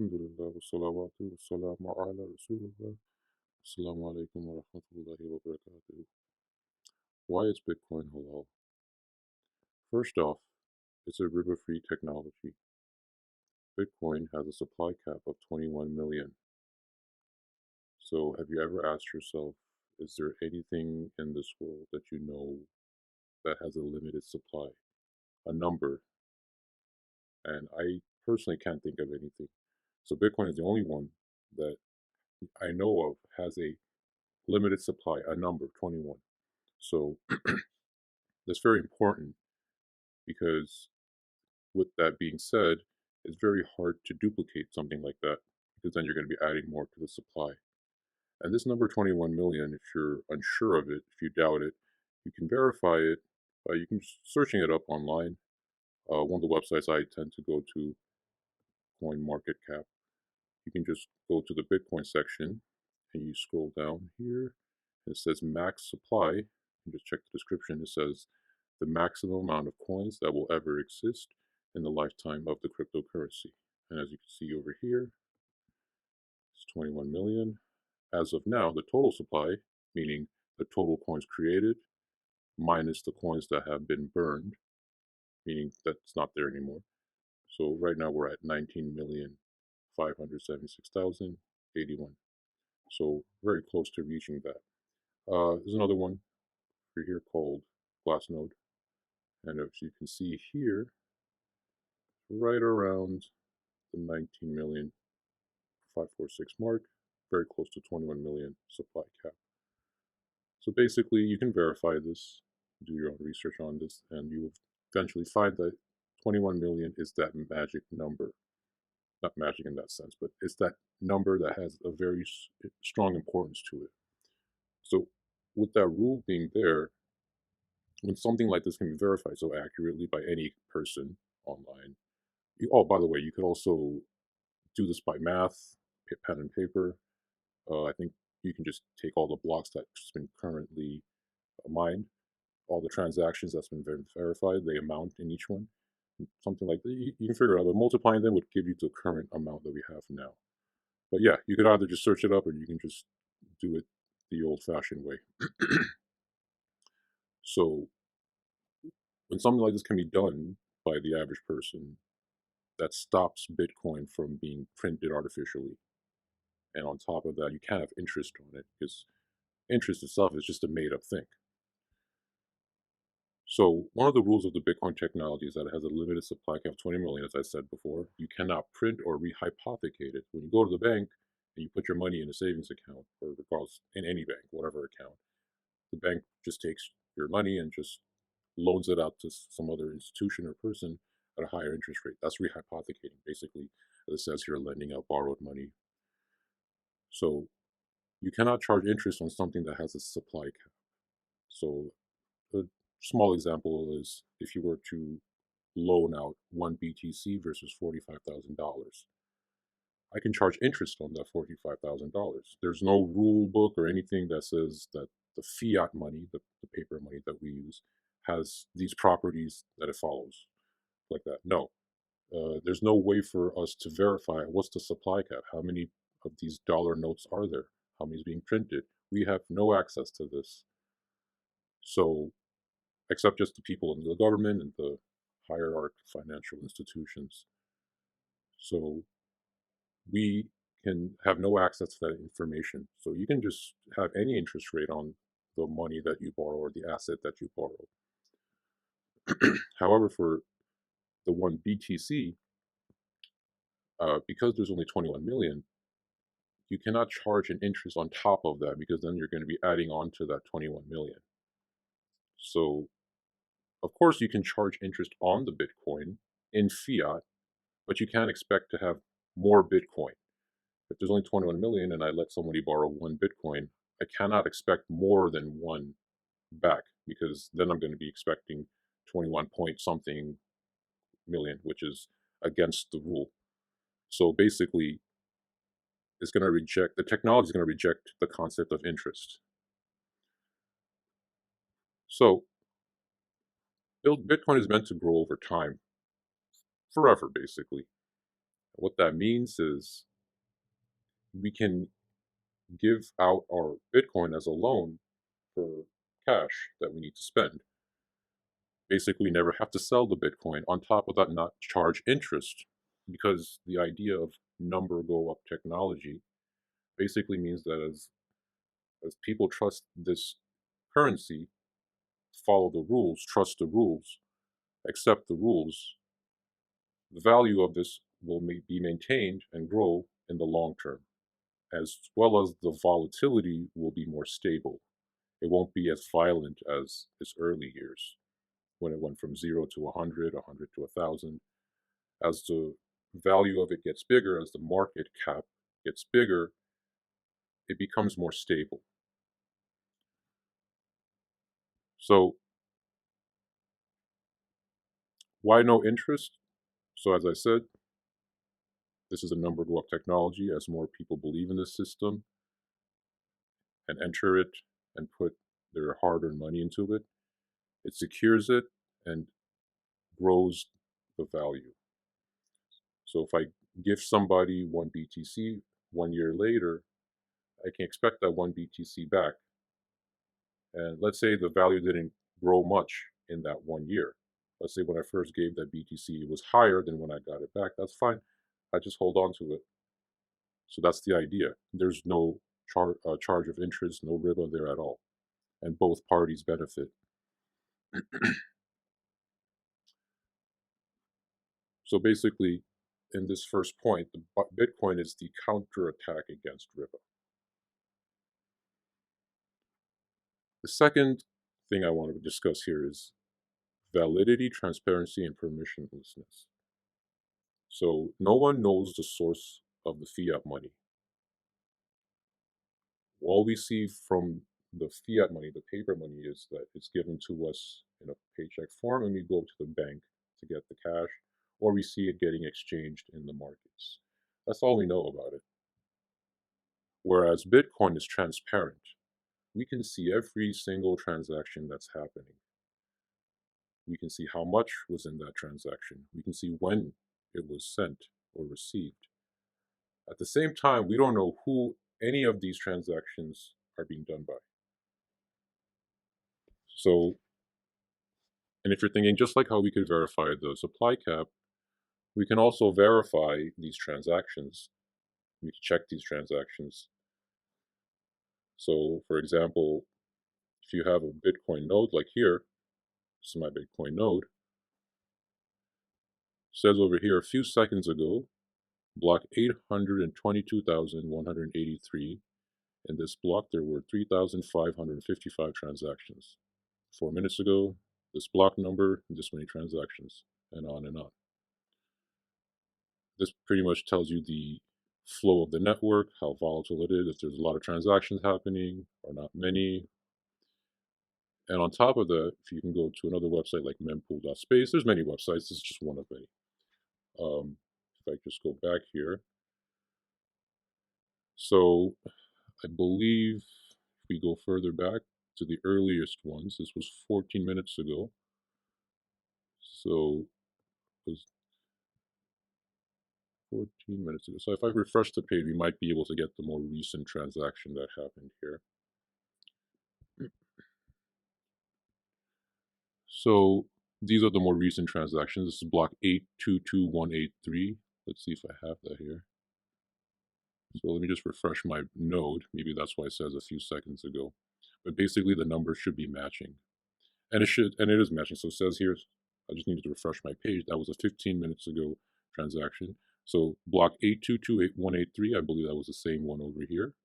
Alhamdulillah, wassalawatu wassalamu ala Rasulullah. Assalamu alaikum wa rahmatullahi wa barakatuh. Why is Bitcoin halal? First off, it's a riba-free technology. Bitcoin has a supply cap of 21 million. So have you ever asked yourself, is there anything in this world that you know that has a limited supply? A number. And I personally can't think of anything. So Bitcoin is the only one that I know of has a limited supply, a number, 21. So that's very important because with that being said, it's very hard to duplicate something like that because then you're going to be adding more to the supply. And this number 21 million, if you're unsure of it, if you doubt it, you can verify it. You can searching it up online. One of the websites I tend to go to, CoinMarketCap, you can just go to the Bitcoin section and you scroll down here. It says max supply. You just check the description. It says the maximum amount of coins that will ever exist in the lifetime of the cryptocurrency. And as you can see over here, it's 21 million. As of now, the total supply, meaning the total coins created minus the coins that have been burned, meaning that's not there anymore. So right now we're at 19,576,081. So very close to reaching that. There's another one over here called Glassnode. And as you can see here, right around the 19,546 mark, very close to 21 million supply cap. So basically, you can verify this, do your own research on this, and you will eventually find that 21 million is that magic number. Not magic in that sense, but it's that number that has a very strong importance to it. So with that rule being there, when something like this can be verified so accurately by any person online, oh, by the way, you could also do this by math, pen and paper. I think you can just take all the blocks that's been currently mined, all the transactions that's been verified, the amount in each one, something like that. You can figure it out, but multiplying them would give you the current amount that we have now. But yeah, you could either just search it up or you can just do it the old-fashioned way. So when something like this can be done by the average person, that stops Bitcoin from being printed artificially. And on top of that, you can't have interest on it because interest itself is just a made-up thing. So one of the rules of the Bitcoin technology is that it has a limited supply cap of 20 million, as I said before. You cannot print or rehypothecate it. When you go to the bank and you put your money in a savings account, or regardless, in any bank, whatever account, the bank just takes your money and just loans it out to some other institution or person at a higher interest rate. That's rehypothecating, basically, as it says here, lending out borrowed money. So you cannot charge interest on something that has a supply cap. So a small example is if you were to loan out one BTC versus $45,000. I can charge interest on that $45,000. There's no rule book or anything that says that the fiat money, the paper money that we use, has these properties that it follows like that. No, there's no way for us to verify what's the supply cap. How many of these dollar notes are there? How many is being printed? We have no access to this. So, except just the people in the government and the hierarchy financial institutions. So we can have no access to that information. So you can just have any interest rate on the money that you borrow or the asset that you borrow. However, for the one BTC, because there's only 21 million, you cannot charge an interest on top of that because then you're going to be adding on to that 21 million. So, of course, you can charge interest on the Bitcoin in fiat, but you can't expect to have more Bitcoin. If there's only 21 million and I let somebody borrow one Bitcoin, I cannot expect more than one back because then I'm going to be expecting 21 point something million, which is against the rule. So basically, it's going to reject, the technology is going to reject the concept of interest. So Bitcoin is meant to grow over time, forever basically. What that means is we can give out our Bitcoin as a loan for cash that we need to spend. Basically, we never have to sell the Bitcoin. On top of that, not charge interest, because the idea of number go up technology basically means that as people trust this currency, follow the rules, trust the rules, accept the rules, the value of this will be maintained and grow in the long term, as well as the volatility will be more stable. It won't be as violent as its early years when it went from 0 to 100, 100 to 1,000. As the value of it gets bigger, as the market cap gets bigger, it becomes more stable. So why no interest? So as I said, this is a number go up technology. As more people believe in this system and enter it and put their hard-earned money into it, it secures it and grows the value. So if I give somebody one BTC 1 year later, I can expect that one BTC back. And let's say the value didn't grow much in that 1 year. Let's say when I first gave that BTC, it was higher than when I got it back. That's fine. I just hold on to it. So that's the idea. There's no charge of interest, no riba there at all. And both parties benefit. So basically, in this first point, the Bitcoin is the counterattack against riba. The second thing I want to discuss here is validity, transparency, and permissionlessness. So no one knows the source of the fiat money. All we see from the fiat money, the paper money, is that it's given to us in a paycheck form and we go to the bank to get the cash, or we see it getting exchanged in the markets. That's all we know about it. Whereas Bitcoin is transparent. We can see every single transaction that's happening. We can see how much was in that transaction. We can see when it was sent or received. At the same time, we don't know who any of these transactions are being done by. So, and if you're thinking just like how we could verify the supply cap, we can also verify these transactions. We can check these transactions. So, for example, if you have a Bitcoin node like here, this is my Bitcoin node, it says over here a few seconds ago, block 822,183. In this block, there were 3,555 transactions. 4 minutes ago, this block number, this many transactions, and on and on. This pretty much tells you the flow of the network, how volatile it is, if there's a lot of transactions happening or not many. And on top of that, if you can go to another website like mempool.space, there's many websites, this is just one of many. If I just go back here. So I believe if we go further back to the earliest ones, this was 14 minutes ago. So it was 14 minutes ago. So if I refresh the page, we might be able to get the more recent transaction that happened here. So these are the more recent transactions. This is block 822183. Let's see if I have that here. So let me just refresh my node. Maybe that's why it says a few seconds ago. But basically the numbers should be matching. And it is matching. So it says here, I just needed to refresh my page. That was a 15 minutes ago transaction. So block 8228183, I believe that was the same one over here,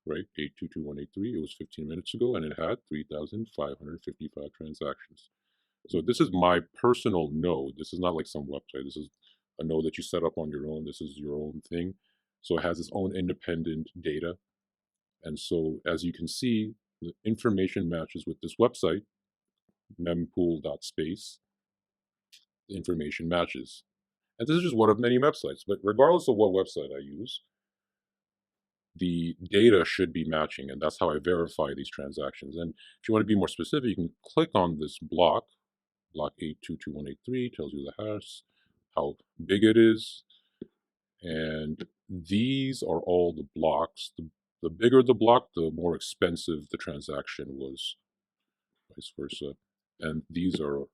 right? 822183, it was 15 minutes ago, and it had 3,555 transactions. So this is my personal node. This is not like some website. This is a node that you set up on your own. This is your own thing. So it has its own independent data. And so as you can see, the information matches with this website, mempool.space. The information matches. And this is just one of many websites. But regardless of what website I use, the data should be matching. And that's how I verify these transactions. And if you want to be more specific, you can click on this block 822183, tells you the hash, how big it is. And these are all the blocks. The bigger the block, the more expensive the transaction was, vice versa. And these are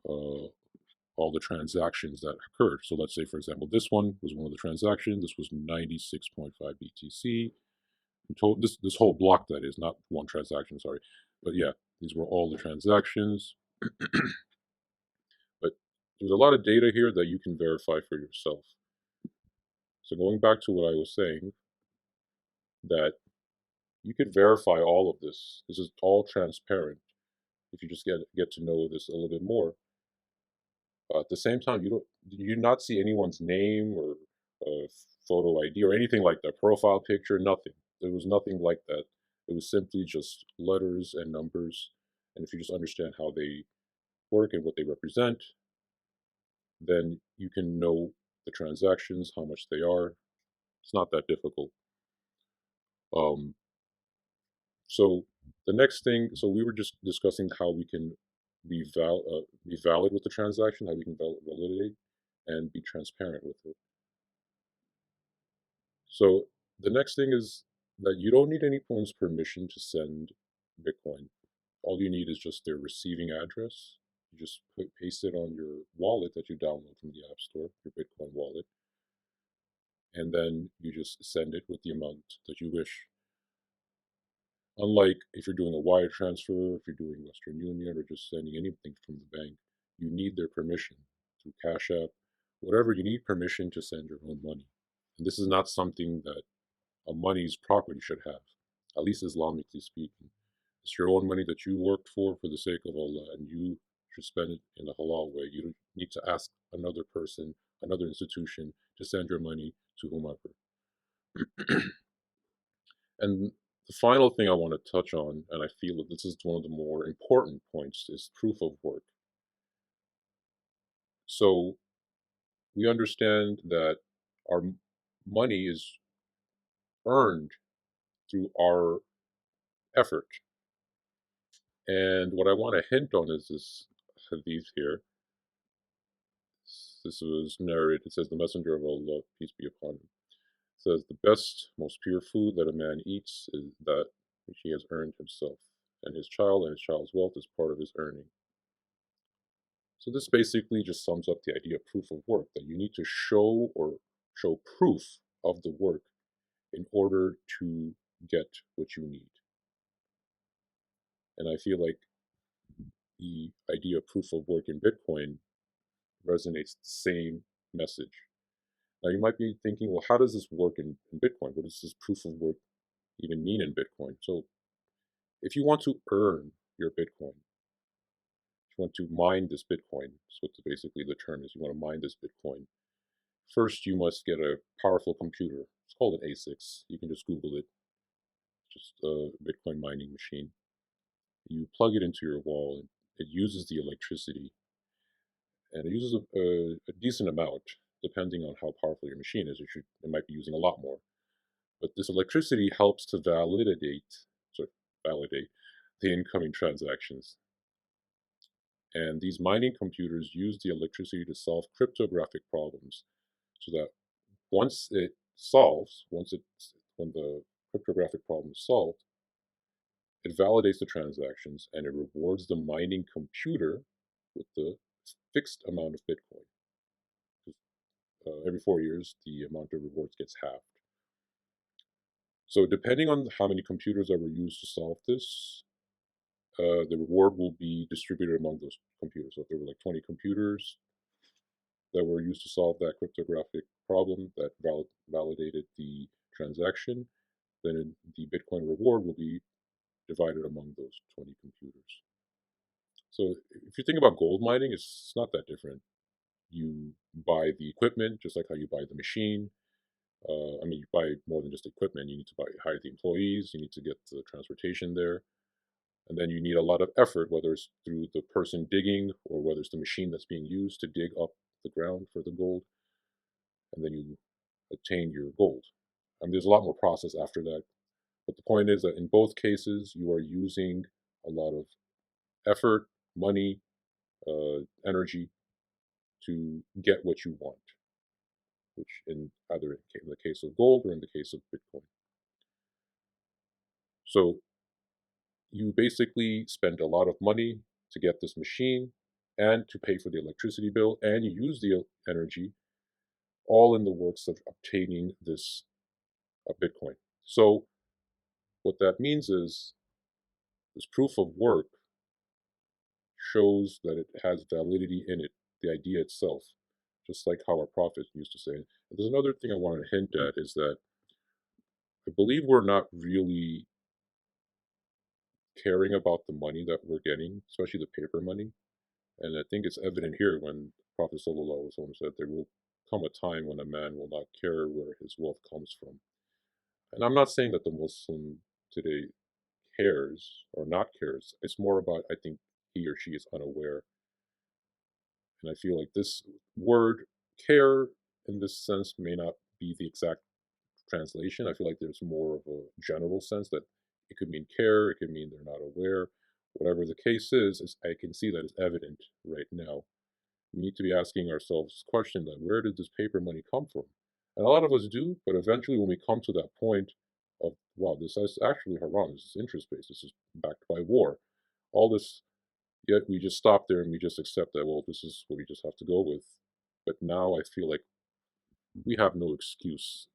all the transactions that occurred. So let's say, for example, this one was one of the transactions. This was 96.5 BTC. This whole block, that is, not one transaction, sorry. But yeah, these were all the transactions. But there's a lot of data here that you can verify for yourself. So going back to what I was saying, that you could verify all of this. This is all transparent if you just get to know this a little bit more. At the same time, you do not see anyone's name or photo ID or anything like that, profile picture, nothing. There was nothing like that. It was simply just letters and numbers. And if you just understand how they work and what they represent, then you can know the transactions, how much they are. It's not that difficult. Um, so the next thing, so we were just discussing how we can be valid with the transaction, how we can validate and be transparent with it. So the next thing is that you don't need anyone's permission to send Bitcoin. All you need is just their receiving address. You just paste it on your wallet that you download from the App Store, your Bitcoin wallet, and then you just send it with the amount that you wish. Unlike if you're doing a wire transfer, if you're doing Western Union, or just sending anything from the bank, you need their permission through Cash App, whatever. You need permission to send your own money. And this is not something that a money's property should have, at least Islamically speaking. It's your own money that you worked for the sake of Allah, and you should spend it in a halal way. You don't need to ask another person, another institution, to send your money to whomever. And the final thing I want to touch on, and I feel that this is one of the more important points, is proof of work. So we understand that our money is earned through our effort. And what I want to hint on is this hadith here. This was narrated. It says, the Messenger of Allah, peace be upon him, says, the best, most pure food that a man eats is that which he has earned himself, and his child's wealth is part of his earning. So this basically just sums up the idea of proof of work, that you need to show proof of the work in order to get what you need. And I feel like the idea of proof of work in Bitcoin resonates the same message. Now you might be thinking, well, how does this work in Bitcoin? What does this proof of work even mean in Bitcoin? So if you want to earn your Bitcoin, if you want to mine this Bitcoin, that's what basically the term is. You want to mine this Bitcoin. First, you must get a powerful computer. It's called an A6. You can just Google it. Just a Bitcoin mining machine. You plug it into your wall, and it uses the electricity, and it uses a decent amount, depending on how powerful your machine is. It might be using a lot more. But this electricity helps to validate the incoming transactions. And these mining computers use the electricity to solve cryptographic problems, so that once it solves, when the cryptographic problem is solved, it validates the transactions and it rewards the mining computer with the fixed amount of Bitcoin. Every 4 years, the amount of rewards gets halved. So depending on how many computers that were used to solve this, the reward will be distributed among those computers. So if there were like 20 computers that were used to solve that cryptographic problem that validated the transaction, then the Bitcoin reward will be divided among those 20 computers. So if you think about gold mining, it's not that different. You buy the equipment just like how you buy the machine. You buy more than just equipment. You need to hire the employees. You need to get the transportation there. And then you need a lot of effort, whether it's through the person digging or whether it's the machine that's being used to dig up the ground for the gold. And then you attain your gold. There's a lot more process after that. But the point is that in both cases, you are using a lot of effort, money, energy to get what you want. which in either in the case of gold or in the case of Bitcoin. So you basically spend a lot of money to get this machine and to pay for the electricity bill, and you use the energy all in the works of obtaining this Bitcoin. So what that means is this proof of work shows that it has validity in it, the idea itself, just like how our prophet used to say. And there's another thing I want to hint at is that I believe we're not really caring about the money that we're getting, especially the paper money. And I think it's evident here when Prophet Sallallahu Alaihi Wasallam said there will come a time when a man will not care where his wealth comes from. And I'm not saying that the Muslim today cares or not cares. It's more about, I think, he or she is unaware. And I feel like this word care in this sense may not be the exact translation. I feel like there's more of a general sense that it could mean care, it could mean they're not aware. Whatever the case is I can see that it's evident right now. We need to be asking ourselves this question that where did this paper money come from? And a lot of us do, but eventually when we come to that point of, wow, this is actually haram, this is interest based, this is backed by war, all this, yet we just stop there and we just accept that, well, this is what we just have to go with. But now I feel like we have no excuse.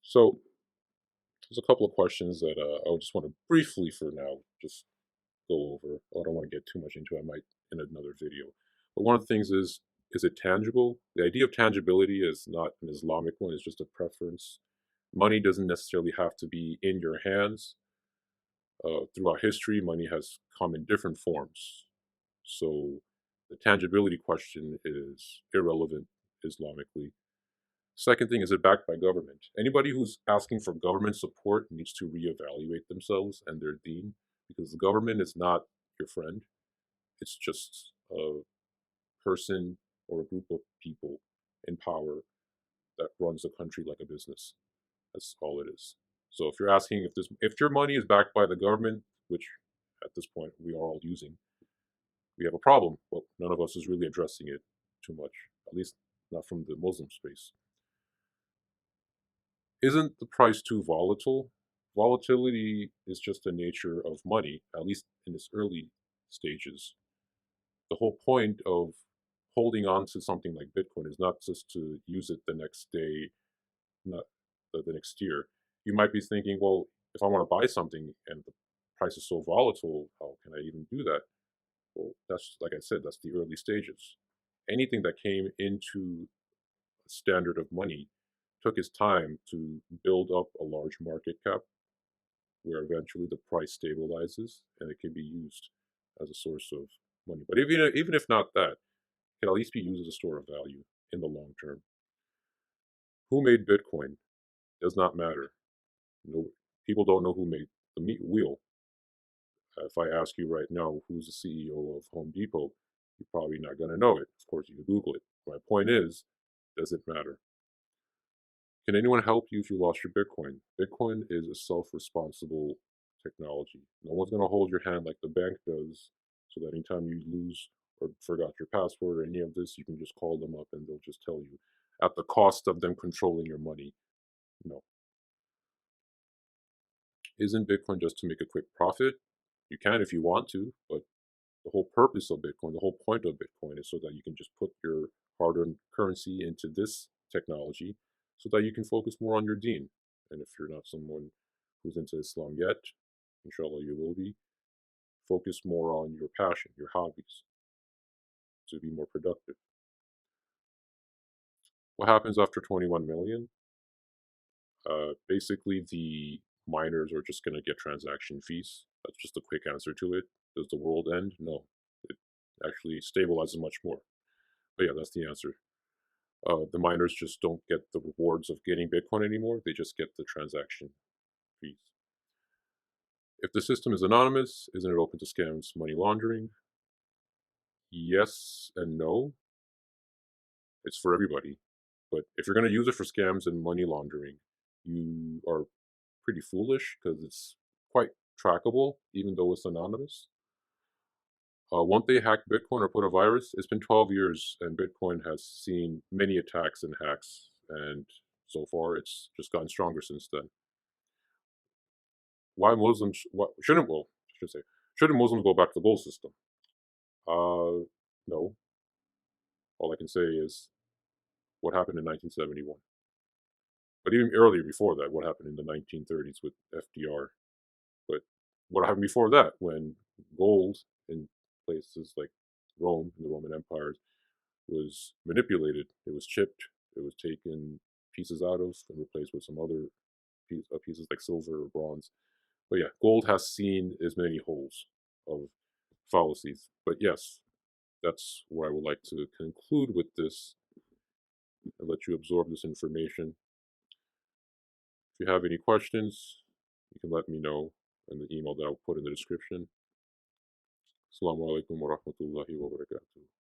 So there's a couple of questions that I would just want to briefly for now just go over. I don't want to get too much into it. I might in another video. But one of the things is it tangible? The idea of tangibility is not an Islamic one, it's just a preference. Money doesn't necessarily have to be in your hands. Throughout history, money has come in different forms. So the tangibility question is irrelevant Islamically. Second thing, is it backed by government? Anybody who's asking for government support needs to reevaluate themselves and their deen, because the government is not your friend. It's just a person or a group of people in power that runs a country like a business. That's all it is. So if you're asking if your money is backed by the government, which at this point we are all using, we have a problem. But none of us is really addressing it too much, at least not from the Muslim space. Isn't the price too volatile? Volatility is just the nature of money, at least in its early stages. The whole point of holding on to something like Bitcoin is not just to use it the next day, not the next year. You might be thinking, well, if I want to buy something and the price is so volatile, how can I even do that? Well, that's like I said, that's the early stages. Anything that came into a standard of money took its time to build up a large market cap where eventually the price stabilizes and it can be used as a source of money. But even if not that, it can at least be used as a store of value in the long term. Who made Bitcoin does not matter. No, people don't know who made the meat wheel. If I ask you right now who's the CEO of Home Depot, you're probably not going to know it. Of course, you can Google it. My point is, does it matter? Can anyone help you if you lost your Bitcoin? Bitcoin is a self-responsible technology. No one's going to hold your hand like the bank does, so that anytime you lose or forgot your password or any of this, you can just call them up and they'll just tell you at the cost of them controlling your money. No. Isn't Bitcoin just to make a quick profit? You can if you want to, but the whole purpose of Bitcoin, the whole point of Bitcoin is so that you can just put your hard-earned currency into this technology so that you can focus more on your deen. And if you're not someone who's into Islam yet, inshallah you will be, focus more on your passion, your hobbies, to be more productive. What happens after 21 million? Basically, the miners are just going to get transaction fees. That's just a quick answer to it. Does the world end? No. It actually stabilizes much more. But yeah, that's the answer. The miners just don't get the rewards of getting Bitcoin anymore. They just get the transaction fees. If the system is anonymous, isn't it open to scams, money laundering? Yes and no. It's for everybody. But if you're going to use it for scams and money laundering, you are pretty foolish because it's quite trackable, even though it's anonymous. Won't they hack Bitcoin or put a virus? It's been 12 years, and Bitcoin has seen many attacks and hacks, and so far it's just gotten stronger since then. Why Muslims? What shouldn't? Well, I should say, shouldn't Muslims go back to the gold system? No. All I can say is what happened in 1971. But even earlier, before that, what happened in the 1930s with FDR? But what happened before that, when gold in places like Rome, in the Roman Empire, was manipulated. It was chipped. It was taken pieces out of and replaced with some other pieces like silver or bronze. But yeah, gold has seen as many holes of fallacies. But yes, that's where I would like to conclude with this and let you absorb this information. If you have any questions, you can let me know in the email that I'll put in the description. Assalamu alaikum wa rahmatullahi wa barakatuh.